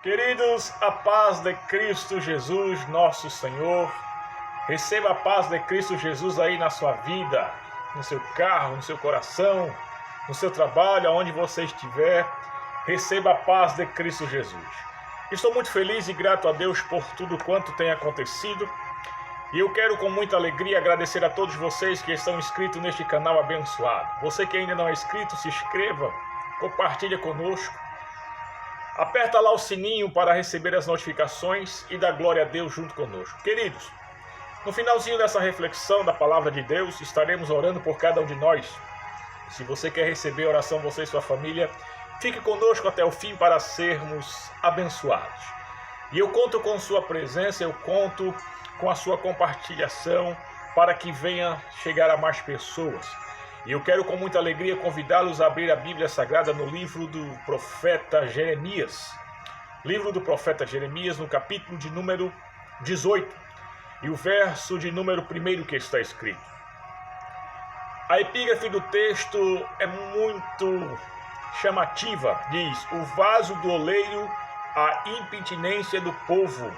Queridos, a paz de Cristo Jesus, nosso Senhor. Receba a paz de Cristo Jesus aí na sua vida, no seu carro, no seu coração, no seu trabalho, aonde você estiver. Receba a paz de Cristo Jesus. Estou muito feliz e grato a Deus por tudo quanto tem acontecido. E eu quero com muita alegria agradecer a todos vocês que estão inscritos neste canal abençoado. Você que ainda não é inscrito, se inscreva, compartilhe conosco. Aperta lá o sininho para receber as notificações e dá glória a Deus junto conosco. Queridos, no finalzinho dessa reflexão da palavra de Deus, estaremos orando por cada um de nós. Se você quer receber a oração, você e sua família, fique conosco até o fim para sermos abençoados. E eu conto com sua presença, eu conto com a sua compartilhação para que venha chegar a mais pessoas. E eu quero com muita alegria convidá-los a abrir a Bíblia Sagrada no livro do profeta Jeremias. Livro do profeta Jeremias, no capítulo de número 18. E o verso de número 1 que está escrito. A epígrafe do texto é muito chamativa. Diz: o vaso do oleiro, a impenitência do povo.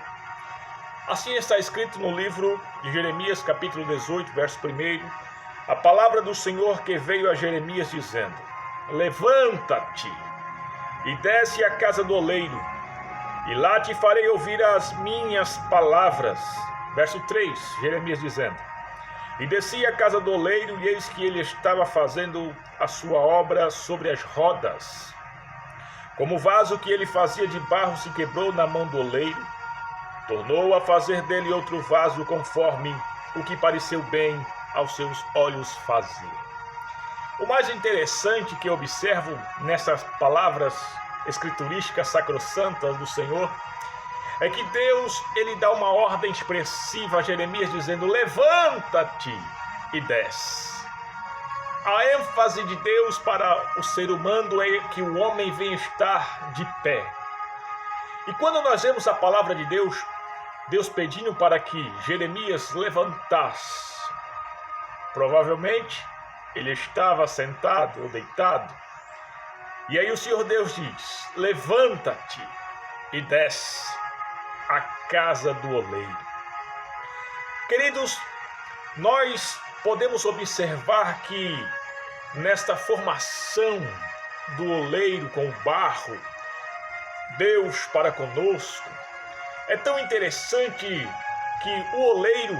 Assim está escrito no livro de Jeremias, capítulo 18, verso 1. A palavra do Senhor que veio a Jeremias dizendo: levanta-te e desce à casa do oleiro, e lá te farei ouvir as minhas palavras. Verso 3, Jeremias dizendo: e desci à casa do oleiro, e eis que ele estava fazendo a sua obra sobre as rodas. Como o vaso que ele fazia de barro se quebrou na mão do oleiro, tornou a fazer dele outro vaso conforme o que pareceu bem aos seus olhos fazer. O mais interessante que eu observo nessas palavras escriturísticas sacrossantas do Senhor é que Deus, ele dá uma ordem expressiva a Jeremias dizendo: levanta-te e desce. A ênfase de Deus para o ser humano é que o homem venha estar de pé. E quando nós vemos a palavra de Deus, Deus pedindo para que Jeremias levantasse, provavelmente ele estava sentado ou deitado. E aí o Senhor Deus diz: levanta-te e desce à casa do oleiro. Queridos, nós podemos observar que nesta formação do oleiro com o barro, Deus para conosco, é tão interessante que o oleiro,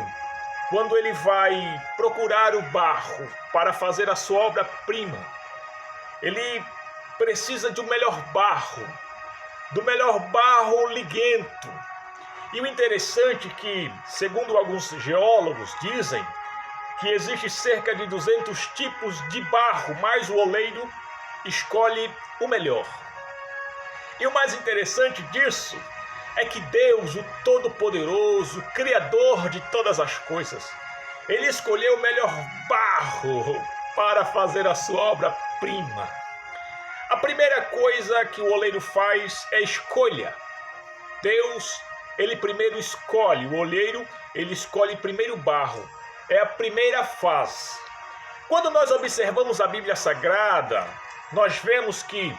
quando ele vai procurar o barro para fazer a sua obra-prima, ele precisa de um melhor barro, do melhor barro liguento. E o interessante é que, segundo alguns geólogos dizem, que existe cerca de 200 tipos de barro, mas o oleiro escolhe o melhor. E o mais interessante disso é que Deus, o Todo-Poderoso, Criador de todas as coisas, ele escolheu o melhor barro para fazer a sua obra-prima. A primeira coisa que o oleiro faz é escolha. Deus, ele primeiro escolhe, o oleiro, ele escolhe primeiro o barro. É a primeira fase. Quando nós observamos a Bíblia Sagrada, nós vemos que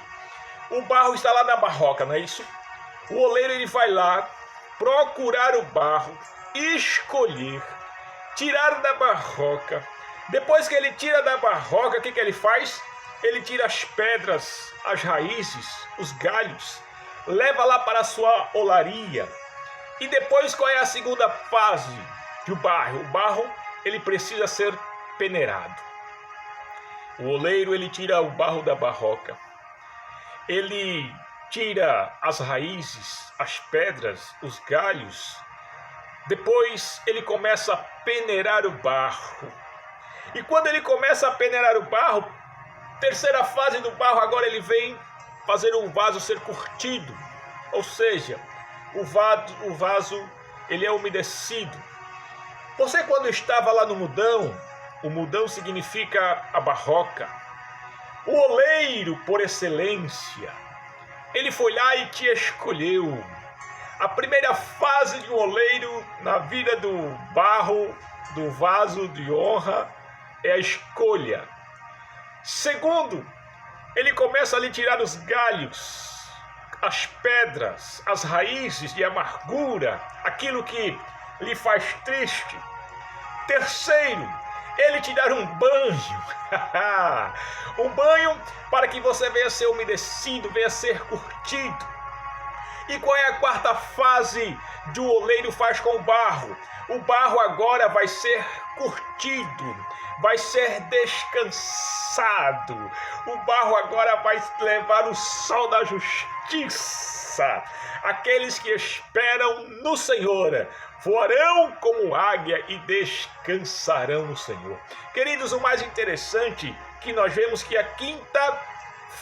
o barro está lá na barroca, não é isso? O oleiro, ele vai lá procurar o barro, escolher, tirar da barroca. Depois que ele tira da barroca, o que ele faz? Ele tira as pedras, as raízes, os galhos, leva lá para a sua olaria. E depois, qual é a segunda fase do barro? O barro, ele precisa ser peneirado. O oleiro, ele tira o barro da barroca. Ele tira as raízes, as pedras, os galhos. Depois ele começa a peneirar o barro. E quando ele começa a peneirar o barro, terceira fase do barro, agora ele vem fazer o vaso ser curtido. Ou seja, o vaso ele é umedecido. Você, quando estava lá no mudão, o mudão significa a barroca. O oleiro, por excelência, ele foi lá e te escolheu. A primeira fase de um oleiro na vida do barro, do vaso de honra, é a escolha. Segundo, ele começa a lhe tirar os galhos, as pedras, as raízes de amargura, aquilo que lhe faz triste. Terceiro, ele te dar um banho, um banho para que você venha ser umedecido, venha ser curtido. E qual é a quarta fase do oleiro faz com o barro? O barro agora vai ser curtido, vai ser descansado. O barro agora vai levar o sol da justiça. Aqueles que esperam no Senhor voarão como águia e descansarão no Senhor. Queridos, o mais interessante que nós vemos que a quinta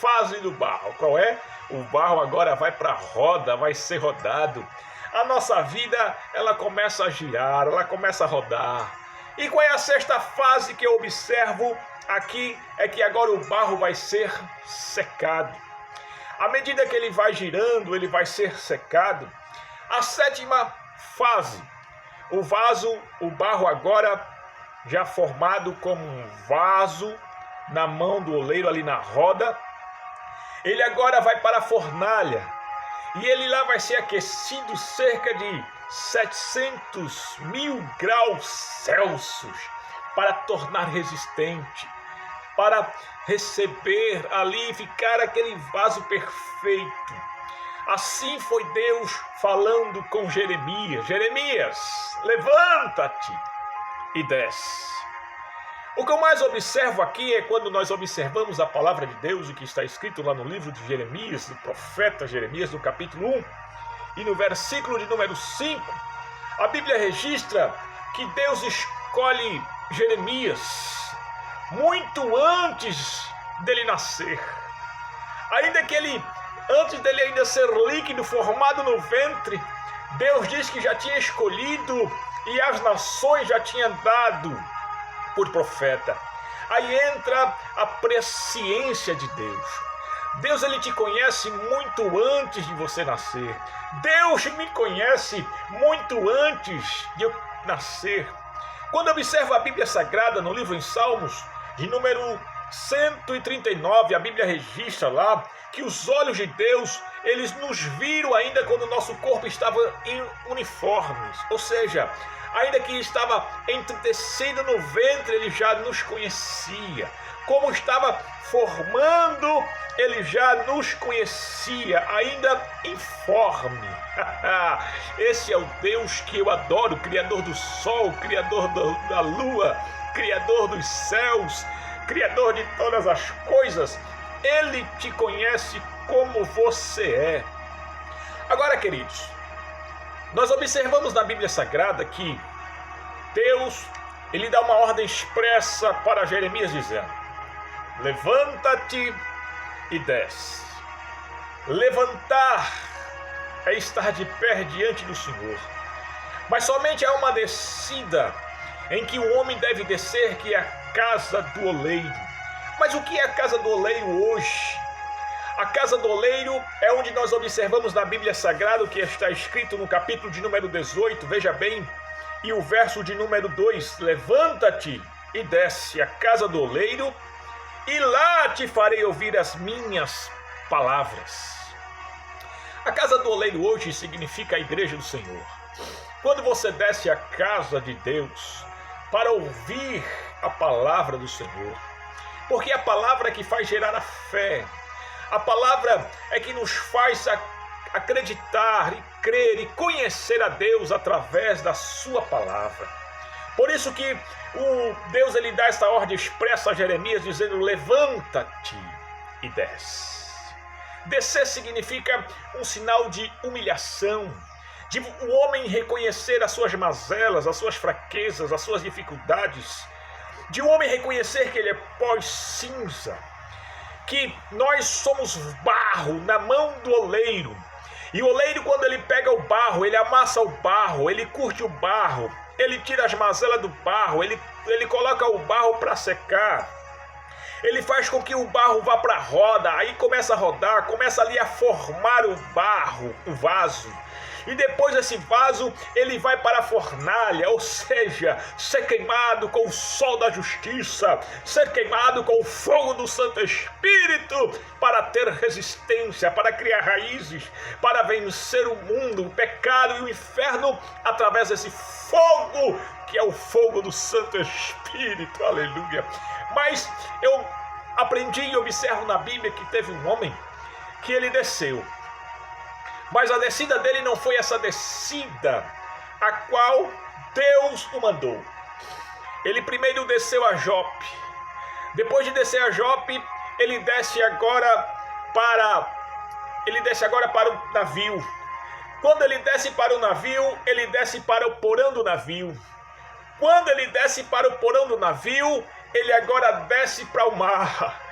fase do barro, qual é? O barro agora vai para a roda, vai ser rodado. A nossa vida, ela começa a girar, ela começa a rodar. E qual é a sexta fase que eu observo aqui? É que agora o barro vai ser secado. À medida que ele vai girando, ele vai ser secado. A sétima fase, o barro agora já formado como um vaso na mão do oleiro ali na roda, ele agora vai para a fornalha e ele lá vai ser aquecido cerca de 700.000 graus Celsius para tornar resistente, para receber ali e ficar aquele vaso perfeito. Assim foi Deus falando com Jeremias: Jeremias, levanta-te e desce. O que eu mais observo aqui é quando nós observamos a palavra de Deus, o que está escrito lá no livro de Jeremias, do profeta Jeremias, no capítulo 1, e no versículo de número 5, a Bíblia registra que Deus escolhe Jeremias muito antes dele nascer. Ainda que antes dele ainda ser líquido, formado no ventre, Deus diz que já tinha escolhido e as nações já tinham dado por profeta. Aí entra a presciência de Deus. Deus, ele te conhece muito antes de você nascer. Deus me conhece muito antes de eu nascer. Quando observo a Bíblia Sagrada no livro em Salmos, de número 139, a Bíblia registra lá que os olhos de Deus, eles nos viram ainda quando o nosso corpo estava em uniformes, ou seja, ainda que estava entretecido no ventre, ele já nos conhecia. Como estava formando, ele já nos conhecia, ainda informe. Esse é o Deus que eu adoro, Criador do sol, Criador da lua, Criador dos céus, Criador de todas as coisas. Ele te conhece como você é. Agora, queridos, nós observamos na Bíblia Sagrada que Deus, ele dá uma ordem expressa para Jeremias dizendo: levanta-te e desce. Levantar é estar de pé diante do Senhor. Mas somente há uma descida em que o homem deve descer, que é a casa do oleiro. Mas o que é a casa do oleiro hoje? A casa do oleiro é onde nós observamos na Bíblia Sagrada o que está escrito no capítulo de número 18, veja bem, e o verso de número 2, levanta-te e desce à casa do oleiro, e lá te farei ouvir as minhas palavras. A casa do oleiro hoje significa a igreja do Senhor. Quando você desce à casa de Deus para ouvir a palavra do Senhor, porque a palavra é que faz gerar a fé, a palavra é que nos faz acreditar e crer e conhecer a Deus através da sua palavra. Por isso que Deus, ele dá esta ordem expressa a Jeremias dizendo: levanta-te e desce. Descer significa um sinal de humilhação, de o homem reconhecer as suas mazelas, as suas fraquezas, as suas dificuldades, de o homem reconhecer que ele é pó cinza, que nós somos barro na mão do oleiro. E o oleiro, quando ele pega o barro, ele amassa o barro, ele curte o barro, ele tira as mazelas do barro, ele coloca o barro para secar. Ele faz com que o barro vá para a roda, aí começa a rodar, começa ali a formar o barro, o vaso. E depois esse vaso, ele vai para a fornalha, ou seja, ser queimado com o sol da justiça, ser queimado com o fogo do Santo Espírito, para ter resistência, para criar raízes, para vencer o mundo, o pecado e o inferno, através desse fogo, que é o fogo do Santo Espírito, aleluia. Mas eu aprendi e observo na Bíblia que teve um homem que ele desceu. Mas a descida dele não foi essa descida a qual Deus o mandou. Ele primeiro desceu a Jope. Depois de descer a Jope, ele desce agora para o navio. Quando ele desce para o navio, ele desce para o porão do navio. Quando ele desce para o porão do navio, ele agora desce para o mar.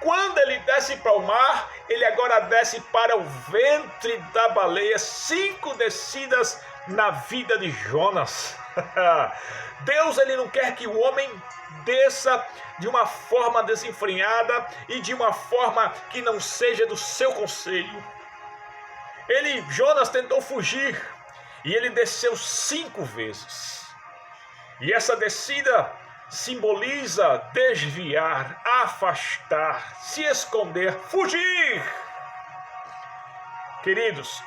Quando ele desce para o mar, ele agora desce para o ventre da baleia. 5 descidas na vida de Jonas. Deus, ele não quer que o homem desça de uma forma desenfreada e de uma forma que não seja do seu conselho. Jonas tentou fugir e ele desceu 5 vezes. E essa descida simboliza desviar, afastar, se esconder, fugir. Queridos,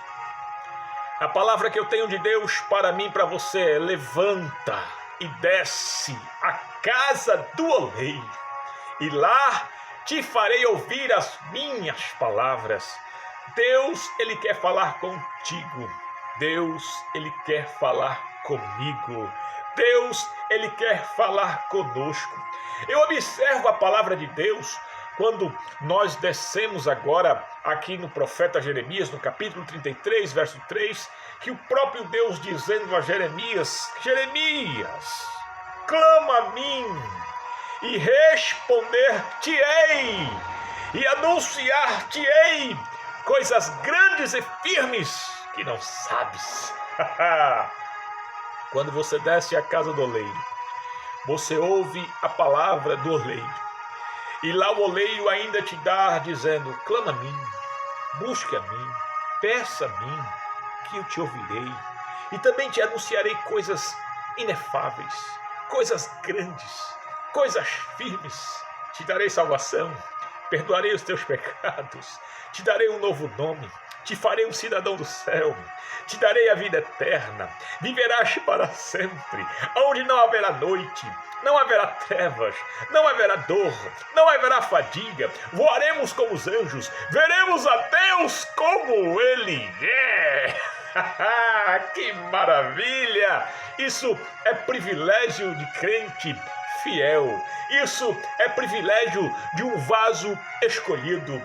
a palavra que eu tenho de Deus para mim e para você é: levanta e desce à casa do oleiro, e lá te farei ouvir as minhas palavras. Deus, ele quer falar contigo. Deus, ele quer falar comigo. Deus, ele quer falar conosco. Eu observo a palavra de Deus quando nós descemos agora aqui no profeta Jeremias, no capítulo 33, verso 3, que o próprio Deus dizendo a Jeremias: Jeremias, clama a mim e responder-te-ei e anunciar-te-ei coisas grandes e firmes que não sabes. Quando você desce à casa do oleiro, você ouve a palavra do oleiro. E lá o oleiro ainda te dá dizendo: clama a mim, busque a mim, peça a mim, que eu te ouvirei. E também te anunciarei coisas inefáveis, coisas grandes, coisas firmes. Te darei salvação, perdoarei os teus pecados, te darei um novo nome, te farei um cidadão do céu, te darei a vida eterna, viverás para sempre, onde não haverá noite, não haverá trevas, não haverá dor, não haverá fadiga, voaremos como os anjos, veremos a Deus como Ele é. Que maravilha! Isso é privilégio de crente fiel, isso é privilégio de um vaso escolhido.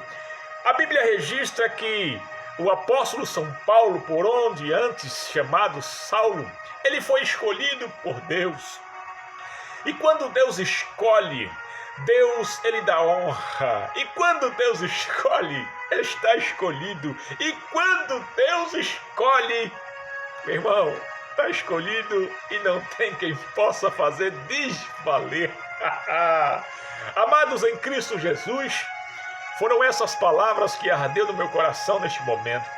A Bíblia registra que o apóstolo São Paulo, por onde antes chamado Saulo, ele foi escolhido por Deus. E quando Deus escolhe, Deus, ele dá honra. E quando Deus escolhe, ele está escolhido. E quando Deus escolhe, meu irmão, está escolhido e não tem quem possa fazer desvaler. Amados em Cristo Jesus, foram essas palavras que ardeu no meu coração neste momento.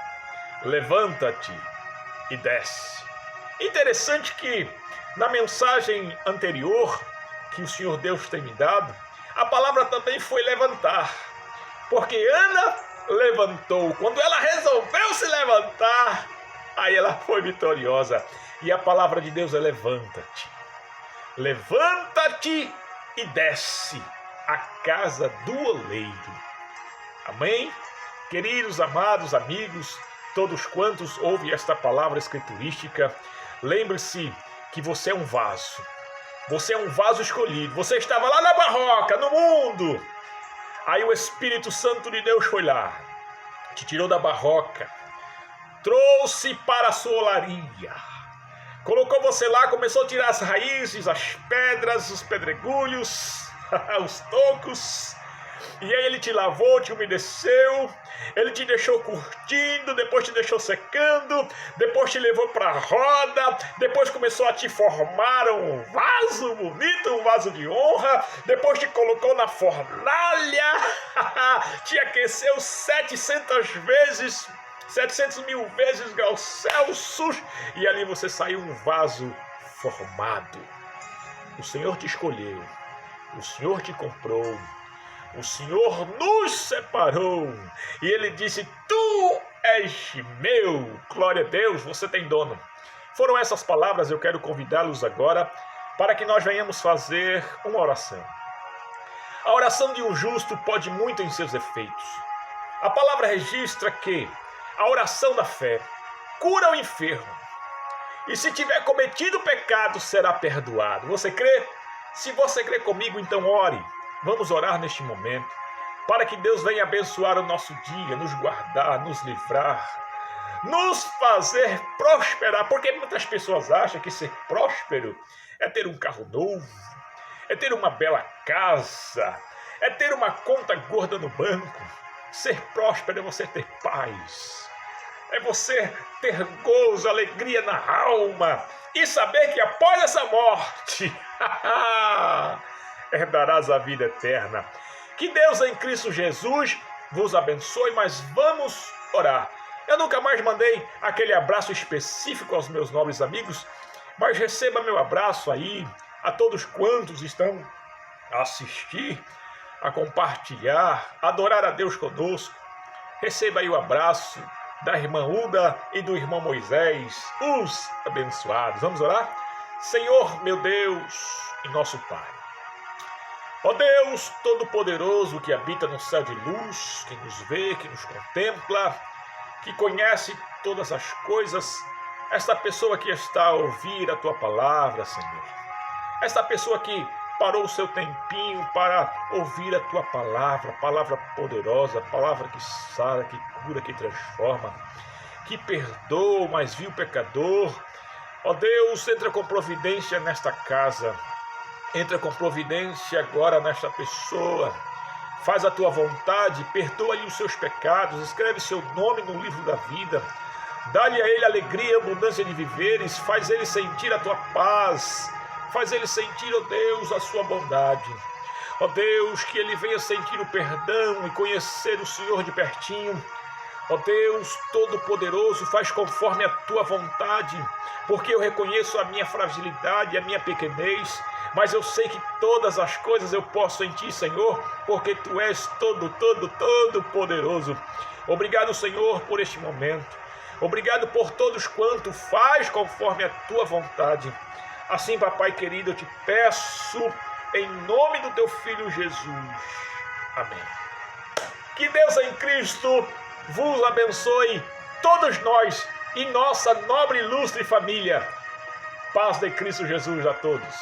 Levanta-te e desce. Interessante que na mensagem anterior que o Senhor Deus tem me dado, a palavra também foi levantar. Porque Ana levantou. Quando ela resolveu se levantar, aí ela foi vitoriosa. E a palavra de Deus é: levanta-te. Levanta-te e desce à casa do oleiro. Amém? Queridos, amados, amigos, todos quantos ouvem esta palavra escriturística, lembre-se que você é um vaso. Você é um vaso escolhido. Você estava lá na barroca, no mundo. Aí o Espírito Santo de Deus foi lá, te tirou da barroca, trouxe para a sua olaria, colocou você lá, começou a tirar as raízes, as pedras, os pedregulhos, os tocos. E aí ele te lavou, te umedeceu, ele te deixou curtindo, depois te deixou secando, depois te levou para a roda, depois começou a te formar um vaso bonito, um vaso de honra, depois te colocou na fornalha, te aqueceu 700 vezes, 700 mil vezes graus Celsius, e ali você saiu um vaso formado. O Senhor te escolheu, o Senhor te comprou, o Senhor nos separou, e Ele disse: tu és meu. Glória a Deus, você tem dono. Foram essas palavras, eu quero convidá-los agora para que nós venhamos fazer uma oração. A oração de um justo pode muito em seus efeitos. A palavra registra que a oração da fé cura o enfermo, e se tiver cometido pecado, será perdoado. Você crê? Se você crê comigo, então ore. Vamos orar neste momento, para que Deus venha abençoar o nosso dia, nos guardar, nos livrar, nos fazer prosperar, porque muitas pessoas acham que ser próspero é ter um carro novo, é ter uma bela casa, é ter uma conta gorda no banco. Ser próspero é você ter paz, é você ter gozo, alegria na alma e saber que após essa morte herdarás a vida eterna. Que Deus em Cristo Jesus vos abençoe, mas vamos orar. Eu nunca mais mandei aquele abraço específico aos meus nobres amigos, mas receba meu abraço aí a todos quantos estão a assistir, a compartilhar, a adorar a Deus conosco. Receba aí o abraço da irmã Uda e do irmão Moisés, os abençoados. Vamos orar? Senhor, meu Deus e nosso Pai, ó Deus Todo-Poderoso que habita no céu de luz, que nos vê, que nos contempla, que conhece todas as coisas, esta pessoa que está a ouvir a Tua palavra, Senhor, esta pessoa que parou o seu tempinho para ouvir a Tua palavra, palavra poderosa, palavra que sara, que cura, que transforma, que perdoa, mas viu o pecador. Ó Deus, entra com providência nesta casa, entra com providência agora nesta pessoa, faz a Tua vontade, perdoa-lhe os seus pecados, escreve seu nome no livro da vida, dá-lhe a ele alegria e abundância de viveres, faz ele sentir a Tua paz, faz ele sentir, ó Deus, a Sua bondade. Ó Deus, que ele venha sentir o perdão e conhecer o Senhor de pertinho. Ó Deus Todo-Poderoso, faz conforme a Tua vontade, porque eu reconheço a minha fragilidade, a minha pequenez, mas eu sei que todas as coisas eu posso em Ti, Senhor, porque Tu és todo-poderoso. Obrigado, Senhor, por este momento. Obrigado por todos quanto faz conforme a Tua vontade. Assim, papai querido, eu te peço em nome do Teu Filho Jesus. Amém. Que Deus em Cristo vos abençoe, todos nós e nossa nobre e ilustre família. Paz de Cristo Jesus a todos.